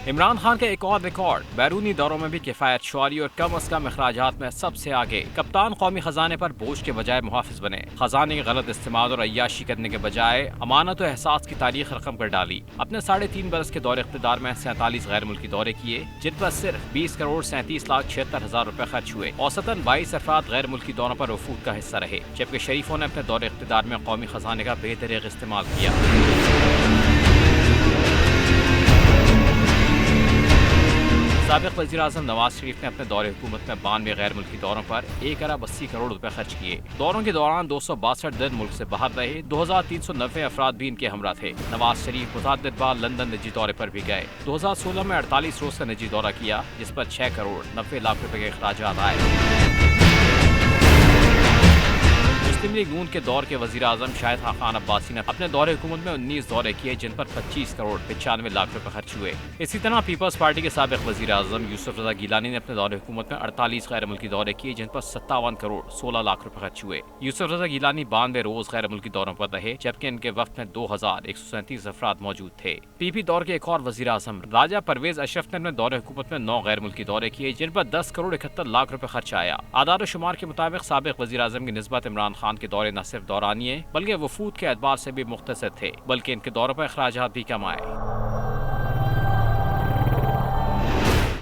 عمران خان کا ایک اور ریکارڈ، بیرونی دوروں میں بھی کفایت شعاری اور کم از کم اخراجات میں سب سے آگے۔ کپتان قومی خزانے پر بوجھ کے بجائے محافظ بنے، خزانے کے غلط استعمال اور عیاشی کرنے کے بجائے امانت و احساس کی تاریخ رقم کر ڈالی۔ اپنے 3.5 برس کے دور اقتدار میں 47 غیر ملکی دورے کیے، جن پر صرف 20 کروڑ 37 لاکھ 76 ہزار روپے خرچ ہوئے۔ اوسطاً 22 افراد غیر ملکی دوروں پر وفود کا حصہ رہے، جبکہ شریفوں نے اپنے دور اقتدار میں قومی خزانے کا بے دریغ استعمال کیا۔ سابق وزیراعظم نواز شریف نے اپنے دور حکومت میں 92 غیر ملکی دوروں پر 1 ارب 80 کروڑ روپے خرچ کیے۔ دوروں کے دوران 262 دن ملک سے باہر رہے، 2390 افراد بھی ان کے ہمراہ تھے۔ نواز شریف متعدد بار لندن نجی دورے پر بھی گئے۔ 2016 میں 48 روز کا نجی دورہ کیا، جس پر 6 کروڑ 90 لاکھ روپے کے اخراجات آئے۔ مسلم لیگ نون کے دور کے وزیر اعظم شاہد خاقان عباسی نے اپنے دور حکومت میں 19 دورے کیے، جن پر 25 کروڑ 95 لاکھ روپے خرچ ہوئے۔ اسی طرح پیپلز پارٹی کے سابق وزیر اعظم یوسف رضا گیلانی نے اپنے دور حکومت میں 48 غیر ملکی دورے کیے، جن پر 57 کروڑ 16 لاکھ روپے خرچ ہوئے۔ یوسف رضا گیلانی 92 روز غیر ملکی دوروں پر رہے، جبکہ ان کے وقت میں 2137 افراد موجود تھے۔ پی پی دور کے ایک اور وزیر اعظم راجہ پرویز اشرف نے اپنے دور حکومت میں 9 غیر ملکی دورے کیے، جن پر 10 کروڑ 71 لاکھ روپے خرچ آیا۔ اعداد و شمار کے مطابق سابق وزیر اعظم کی نسبت عمران خان کے دورے نہ صرف دورانیے بلکہ وفود کے اعتبار سے بھی مختصر تھے، بلکہ ان کے دوروں پر اخراجات بھی کم آئے۔